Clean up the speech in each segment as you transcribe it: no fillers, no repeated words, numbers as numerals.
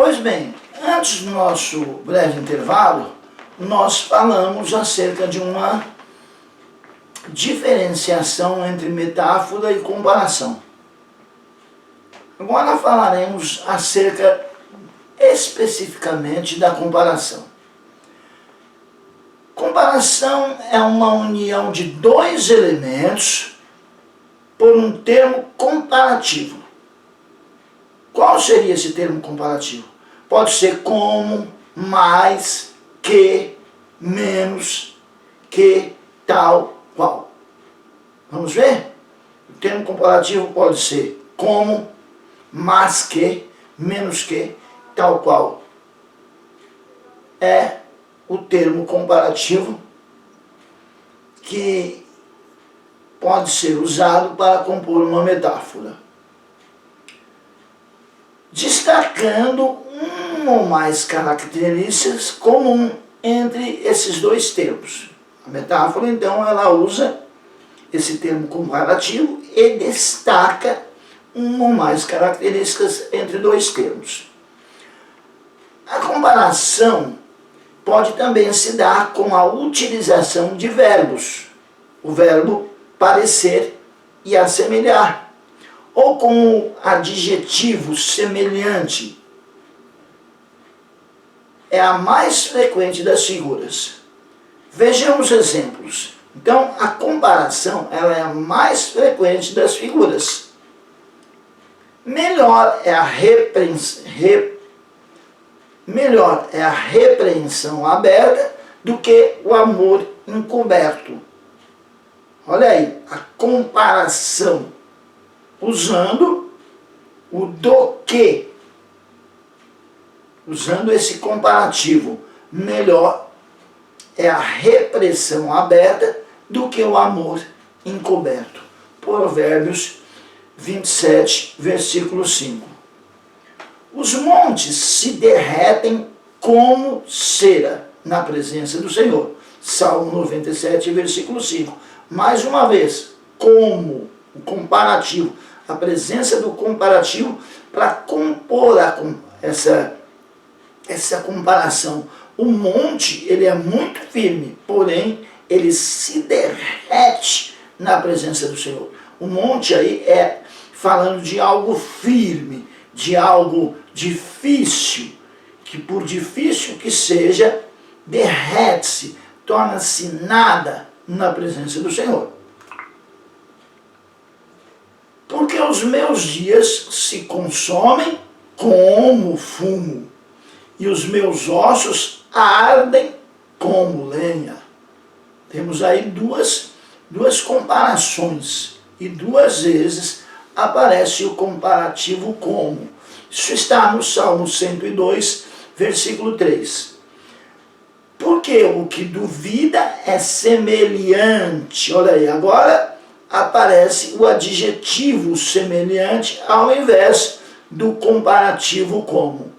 Pois bem, antes do nosso breve intervalo, nós falamos acerca de uma diferenciação entre metáfora e comparação. Agora falaremos acerca especificamente da comparação. Comparação é uma união de dois elementos por um termo comparativo. Qual seria esse termo comparativo? Pode ser como, mais, que, menos, que, tal, qual. Vamos ver? O termo comparativo pode ser como, mais que, menos que, tal qual. É o termo comparativo que pode ser usado para compor uma metáfora, destacando uma ou mais características comuns entre esses dois termos. A metáfora, então, ela usa esse termo comparativo e destaca uma ou mais características entre dois termos. A comparação pode também se dar com a utilização de verbos, o verbo parecer e assemelhar, ou com o adjetivo semelhante. É a mais frequente das figuras. Vejamos exemplos. Então, a comparação ela é a mais frequente das figuras. Melhor é a repreensão aberta do que o amor encoberto. Olha aí, a comparação, usando o do que, usando esse comparativo. Melhor é a repreensão aberta do que o amor encoberto. Provérbios 27, versículo 5. Os montes se derretem como cera na presença do Senhor. Salmo 97, versículo 5. Mais uma vez, como o comparativo, a presença do comparativo para compor essa comparação. O monte, ele é muito firme, porém, ele se derrete na presença do Senhor. O monte aí é falando de algo firme, de algo difícil, que por difícil que seja, derrete-se, torna-se nada na presença do Senhor. Porque os meus dias se consomem como fumo, e os meus ossos ardem como lenha. Temos aí duas comparações, e duas vezes aparece o comparativo como. Isso está no Salmo 102, versículo 3. Porque o que duvida é semelhante. Olha aí, agora aparece o adjetivo semelhante ao invés do comparativo como.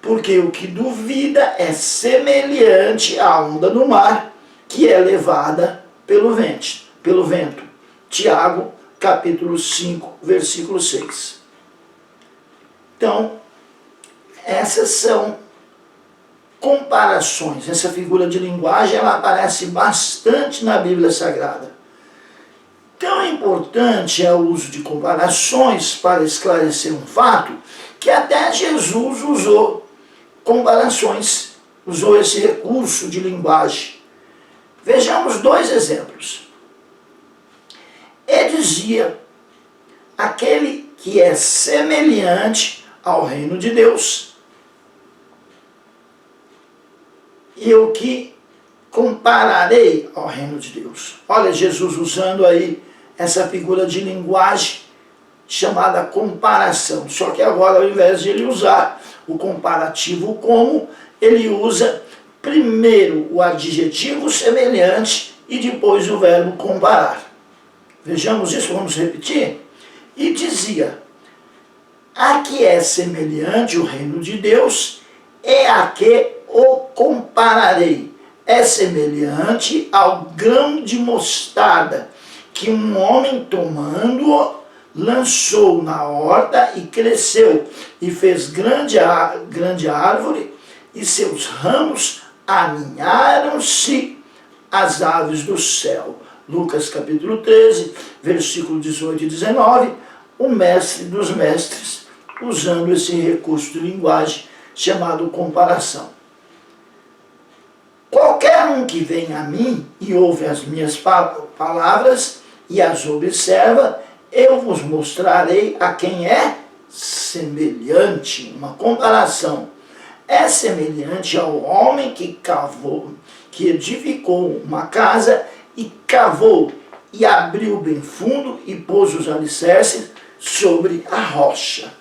Porque o que duvida é semelhante à onda do mar, que é levada pelo vento. Tiago, capítulo 5, versículo 6. Então, essas são comparações. Essa figura de linguagem ela aparece bastante na Bíblia Sagrada. Tão importante é o uso de comparações para esclarecer um fato que até Jesus usou comparações, usou esse recurso de linguagem. Vejamos dois exemplos. E dizia: aquele que é semelhante ao reino de Deus, e o que compararei ao reino de Deus. Olha Jesus usando aí essa figura de linguagem chamada comparação. Só que agora, ao invés de ele usar o comparativo como, ele usa primeiro o adjetivo semelhante e depois o verbo comparar. Vejamos isso, vamos repetir. E dizia: a que é semelhante o reino de Deus, é a que o compararei. É semelhante ao grão de mostarda, que um homem tomando-o lançou na horta e cresceu, e fez grande árvore, e seus ramos aninharam-se às aves do céu. Lucas capítulo 13, versículo 18 e 19, o mestre dos mestres, usando esse recurso de linguagem chamado comparação. Qualquer um que vem a mim e ouve as minhas palavras e as observa, eu vos mostrarei a quem é semelhante. Uma comparação. É semelhante ao homem que cavou, que edificou uma casa e cavou e abriu bem fundo e pôs os alicerces sobre a rocha.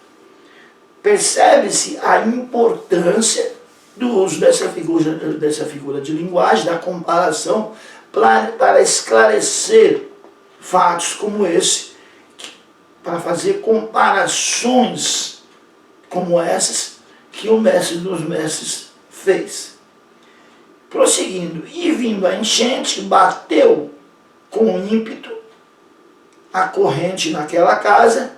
Percebe-se a importância do uso dessa figura de linguagem, da comparação, para esclarecer fatos como esse, para fazer comparações como essas que o mestre dos mestres fez. Prosseguindo, e vindo a enchente, bateu com ímpeto a corrente naquela casa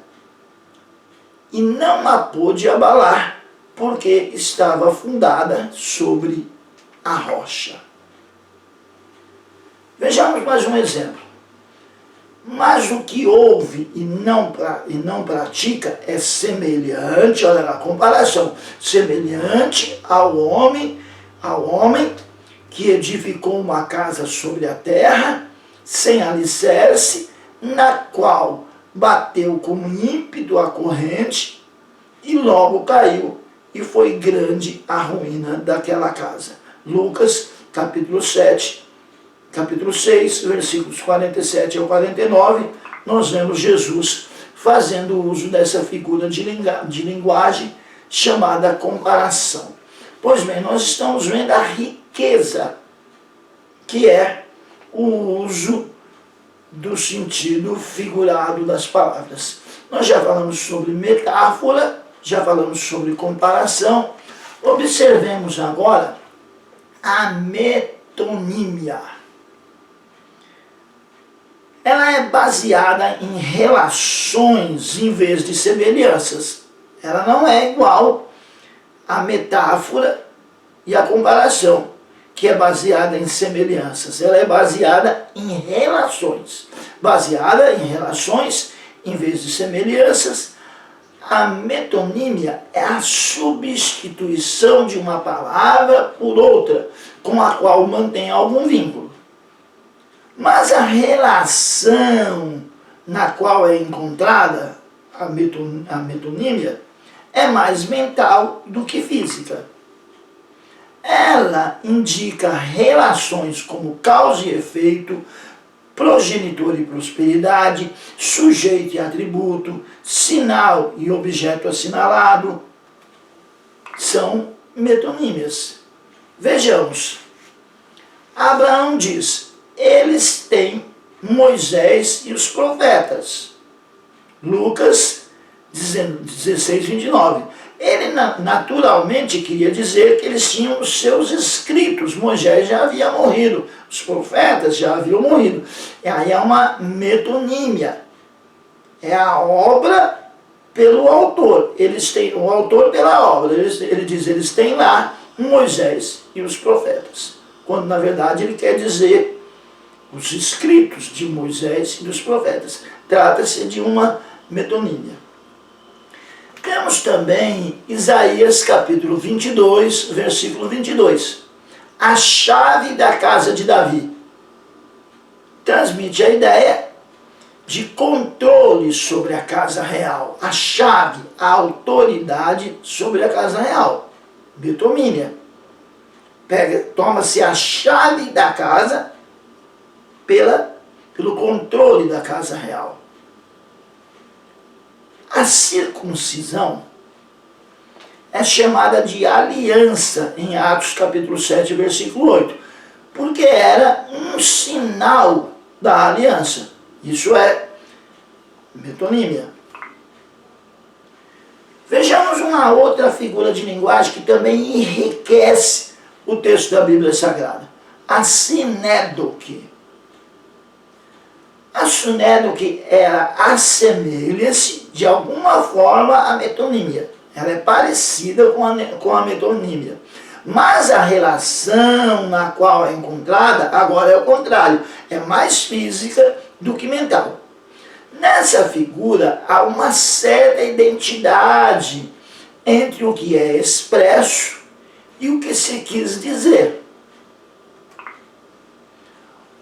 e não a pôde abalar, porque estava fundada sobre a rocha. Vejamos mais um exemplo. Mas o que ouve e não pratica é semelhante, olha lá, comparação, semelhante ao homem que edificou uma casa sobre a terra, sem alicerce, na qual bateu com ímpeto a corrente e logo caiu, e foi grande a ruína daquela casa. Lucas, capítulo 7, capítulo 6, versículos 47 ao 49, nós vemos Jesus fazendo uso dessa figura de linguagem chamada comparação. Pois bem, nós estamos vendo a riqueza que é o uso do sentido figurado das palavras. Nós já falamos sobre metáfora, já falamos sobre comparação. Observemos agora a metonímia. Ela é baseada em relações em vez de semelhanças. Ela não é igual à metáfora e à comparação, que é baseada em semelhanças. Ela é baseada em relações. Baseada em relações em vez de semelhanças. A metonímia é a substituição de uma palavra por outra, com a qual mantém algum vínculo. Mas a relação na qual é encontrada a metonímia é mais mental do que física. Ela indica relações como causa e efeito, progenitor e prosperidade, sujeito e atributo, sinal e objeto assinalado. São metonímias. Vejamos. Abraão diz: eles têm Moisés e os profetas. Lucas 16, 29. Ele naturalmente queria dizer que eles tinham os seus escritos. Moisés já havia morrido, os profetas já haviam morrido. E aí é uma metonímia. É a obra pelo autor. Eles têm o autor pela obra. Ele diz, eles têm lá Moisés e os profetas. Quando na verdade ele quer dizer os escritos de Moisés e dos profetas. Trata-se de uma metonímia. Temos também Isaías capítulo 22, versículo 22. A chave da casa de Davi. Transmite a ideia de controle sobre a casa real. A chave, a autoridade sobre a casa real. Metonímia. Toma-se a chave da casa pelo controle da casa real. A circuncisão é chamada de aliança em Atos capítulo 7, versículo 8, porque era um sinal da aliança. Isso é metonímia. Vejamos uma outra figura de linguagem que também enriquece o texto da Bíblia Sagrada. A sinédoque. A sinédoque, ela assemelha-se de alguma forma à metonímia. Ela é parecida com a metonímia. Mas a relação na qual é encontrada, agora é o contrário, é mais física do que mental. Nessa figura há uma certa identidade entre o que é expresso e o que se quis dizer.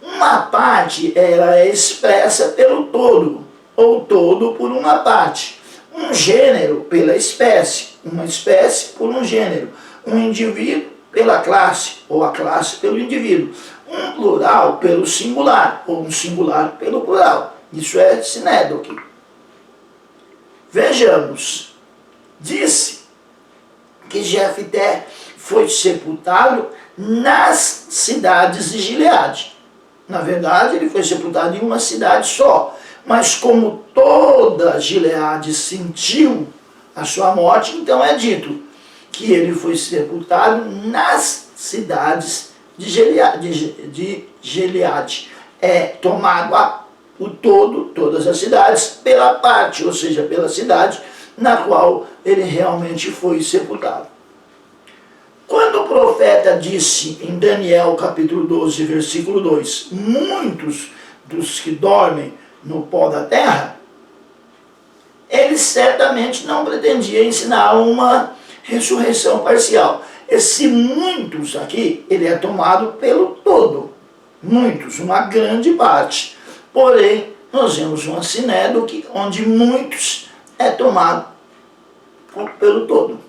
Uma parte ela é expressa pelo todo, ou todo por uma parte. Um gênero pela espécie, uma espécie por um gênero. Um indivíduo pela classe, ou a classe pelo indivíduo. Um plural pelo singular, ou um singular pelo plural. Isso é sinédoque. Vejamos. Disse que Jefté foi sepultado nas cidades de Gileade. Na verdade, ele foi sepultado em uma cidade só. Mas como toda Gileade sentiu a sua morte, então é dito que ele foi sepultado nas cidades de Gileade. É tomado o todo, todas as cidades, pela parte, ou seja, pela cidade na qual ele realmente foi sepultado. Quando o profeta disse em Daniel capítulo 12, versículo 2, muitos dos que dormem no pó da terra, ele certamente não pretendia ensinar uma ressurreição parcial. Esse muitos aqui, ele é tomado pelo todo. Muitos, uma grande parte. Porém, nós vemos uma sinédoque onde muitos é tomado pelo todo.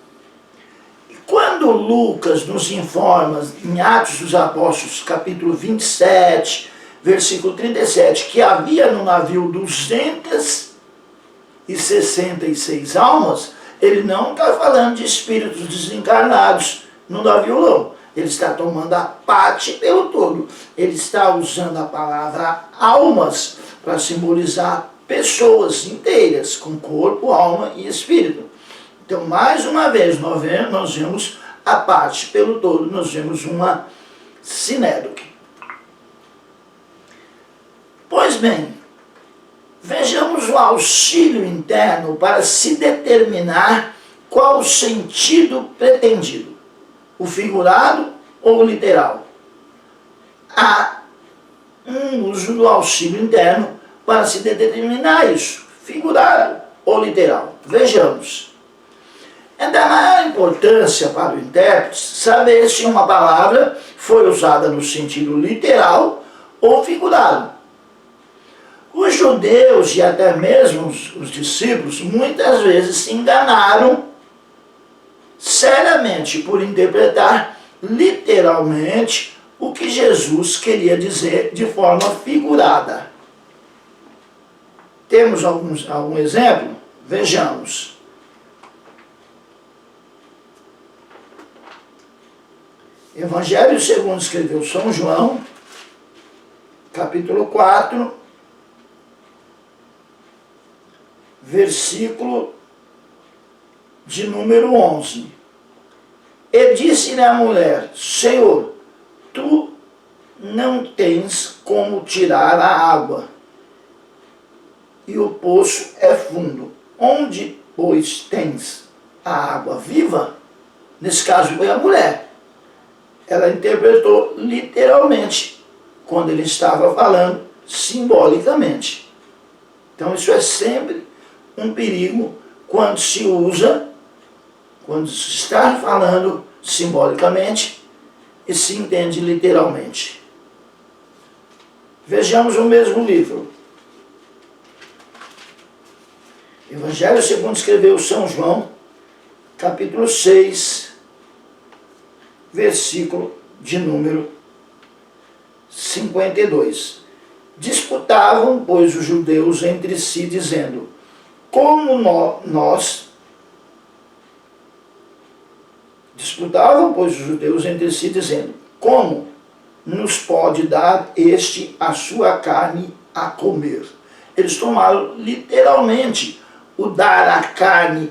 E quando Lucas nos informa em Atos dos Apóstolos, capítulo 27, versículo 37, que havia no navio 266 almas, ele não está falando de espíritos desencarnados no navio, não. Ele está tomando a parte pelo todo. Ele está usando a palavra almas para simbolizar pessoas inteiras, com corpo, alma e espírito. Então, mais uma vez, nós vemos a parte pelo todo, nós vemos uma sinédoque. Pois bem, vejamos o auxílio interno para se determinar qual o sentido pretendido, o figurado ou o literal. Há um uso do auxílio interno para se determinar isso, figurado ou literal. Vejamos. É da maior importância para o intérprete saber se uma palavra foi usada no sentido literal ou figurado. Os judeus e até mesmo os discípulos muitas vezes se enganaram seriamente por interpretar literalmente o que Jesus queria dizer de forma figurada. Temos algum exemplo? Vejamos. Evangelho segundo escreveu São João, capítulo 4, versículo de número 11. E disse-lhe a mulher: Senhor, tu não tens como tirar a água, e o poço é fundo. Onde, pois, tens a água viva? Nesse caso foi a mulher. Ela interpretou literalmente, quando ele estava falando simbolicamente. Então isso é sempre um perigo quando se usa, quando se está falando simbolicamente e se entende literalmente. Vejamos o mesmo livro. Evangelho segundo escreveu São João, capítulo 6, versículo de número 52. Disputavam, pois, os judeus entre si, dizendo: como Disputavam, pois, os judeus entre si, dizendo: como nos pode dar este a sua carne a comer? Eles tomaram literalmente o dar a carne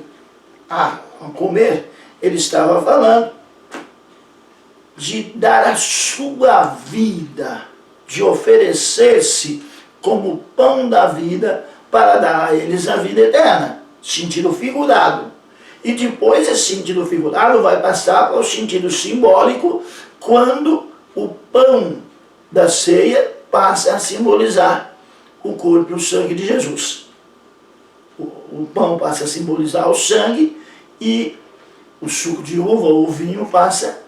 a comer. Ele estava falando de dar a sua vida, de oferecer-se como pão da vida para dar a eles a vida eterna. Sentido figurado. E depois esse sentido figurado vai passar para o sentido simbólico quando o pão da ceia passa a simbolizar o corpo e o sangue de Jesus. O pão passa a simbolizar o sangue e o suco de uva ou o vinho passa...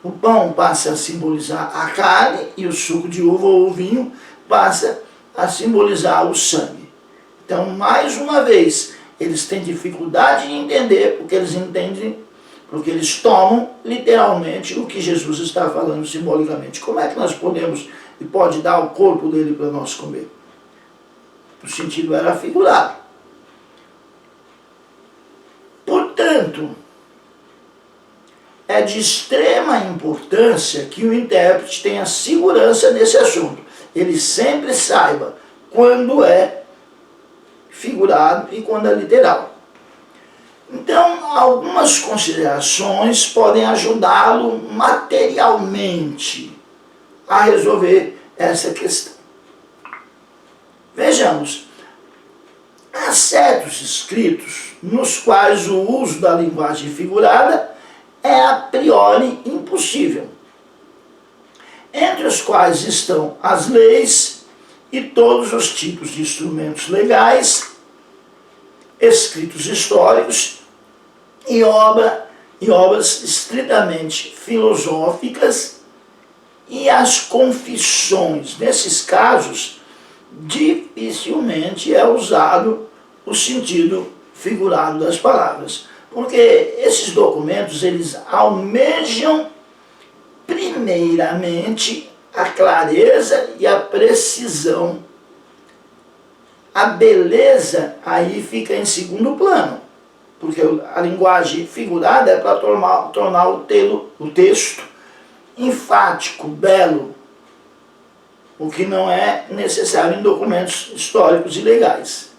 O pão passa a simbolizar a carne e o suco de uva ou o vinho passa a simbolizar o sangue. Então, mais uma vez, eles têm dificuldade em entender porque eles entendem, porque eles tomam literalmente o que Jesus está falando simbolicamente. Como é que nós podemos e pode dar o corpo dele para nós comer? O sentido era figurado. Portanto, é de extrema importância que o intérprete tenha segurança nesse assunto. Ele sempre saiba quando é figurado e quando é literal. Então, algumas considerações podem ajudá-lo materialmente a resolver essa questão. Vejamos, há certos escritos nos quais o uso da linguagem figurada é a priori impossível, entre os quais estão as leis e todos os tipos de instrumentos legais, escritos históricos e obras estritamente filosóficas e as confissões. Nesses casos, dificilmente é usado o sentido figurado das palavras, porque esses documentos eles almejam primeiramente a clareza e a precisão. A beleza aí fica em segundo plano, porque a linguagem figurada é para tornar o texto enfático, belo, o que não é necessário em documentos históricos e legais.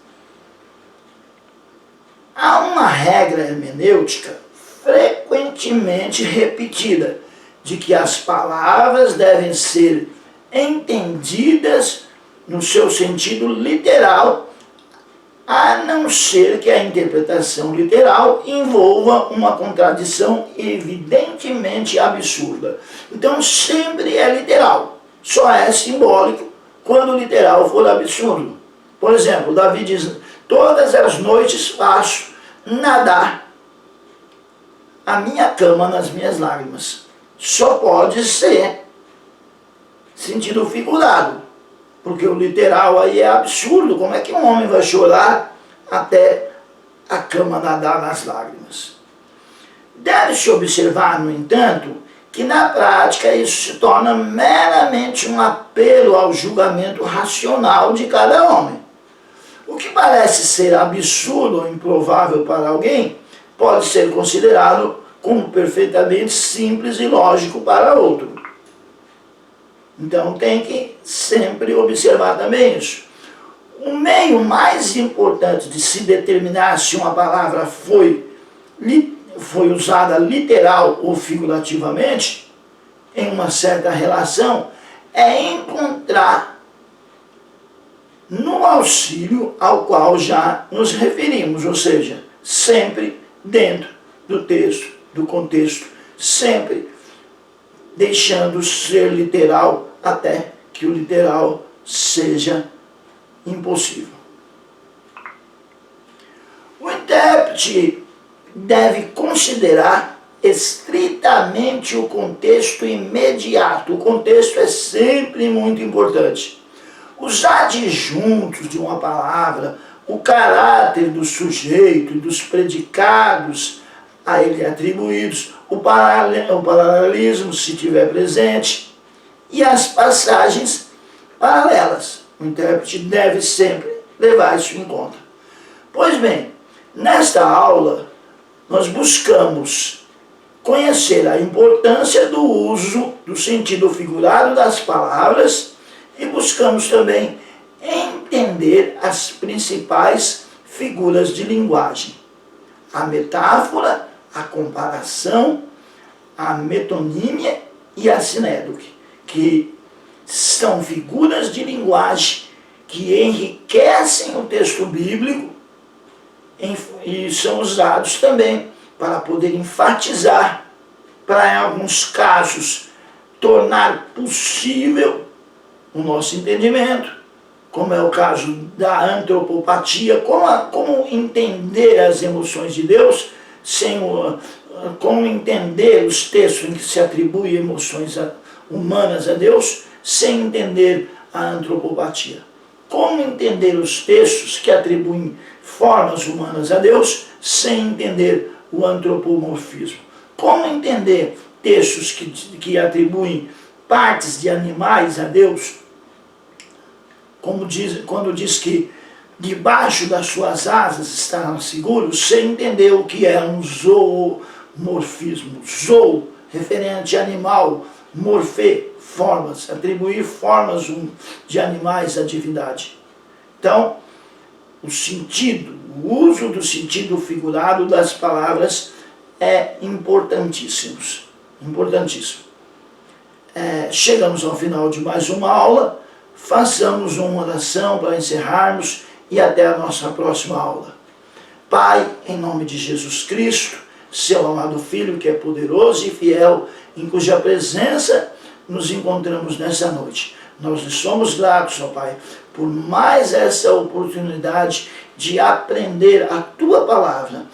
Há uma regra hermenêutica frequentemente repetida, de que as palavras devem ser entendidas no seu sentido literal, a não ser que a interpretação literal envolva uma contradição evidentemente absurda. Então sempre é literal, só é simbólico quando o literal for absurdo. Por exemplo, Davi diz: todas as noites faço nadar a minha cama nas minhas lágrimas. Só pode ser sentido figurado, porque o literal aí é absurdo. Como é que um homem vai chorar até a cama nadar nas lágrimas? Deve-se observar, no entanto, que na prática isso se torna meramente um apelo ao julgamento racional de cada homem. O que parece ser absurdo ou improvável para alguém pode ser considerado como perfeitamente simples e lógico para outro. Então tem que sempre observar também isso. O meio mais importante de se determinar se uma palavra foi usada literal ou figurativamente em uma certa relação é encontrar no auxílio ao qual já nos referimos, ou seja, sempre dentro do texto, do contexto, sempre deixando ser literal até que o literal seja impossível. O intérprete deve considerar estritamente o contexto imediato. O contexto é sempre muito importante. Os adjuntos de uma palavra, o caráter do sujeito e dos predicados a ele atribuídos, o paralelismo, se tiver presente, e as passagens paralelas. O intérprete deve sempre levar isso em conta. Pois bem, nesta aula, nós buscamos conhecer a importância do uso do sentido figurado das palavras e buscamos também entender as principais figuras de linguagem: a metáfora, a comparação, a metonímia e a sinédoque, que são figuras de linguagem que enriquecem o texto bíblico e são usados também para poder enfatizar, para em alguns casos tornar possível o nosso entendimento, como é o caso da antropopatia, como entender as emoções de Deus, como entender os textos em que se atribuem emoções humanas a Deus, sem entender a antropopatia. Como entender os textos que atribuem formas humanas a Deus, sem entender o antropomorfismo. Como entender textos que atribuem partes de animais a Deus, quando diz que debaixo das suas asas estarão seguros, sem entender o que é um zoomorfismo. Zoo, referente a animal, morfê, formas, atribuir formas de animais à divindade. Então, o uso do sentido figurado das palavras é importantíssimo. Chegamos ao final de mais uma aula, façamos uma oração para encerrarmos e até a nossa próxima aula. Pai, em nome de Jesus Cristo, seu amado Filho, que é poderoso e fiel, em cuja presença nos encontramos nessa noite. Nós lhe somos gratos, ó Pai, por mais essa oportunidade de aprender a Tua Palavra,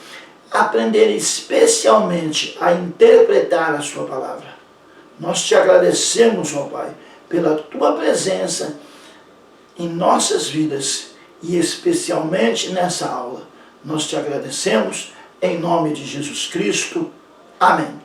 aprender especialmente a interpretar a Sua Palavra. Nós te agradecemos, ó Pai, pela Tua presença em nossas vidas e especialmente nessa aula. Nós te agradecemos em nome de Jesus Cristo. Amém.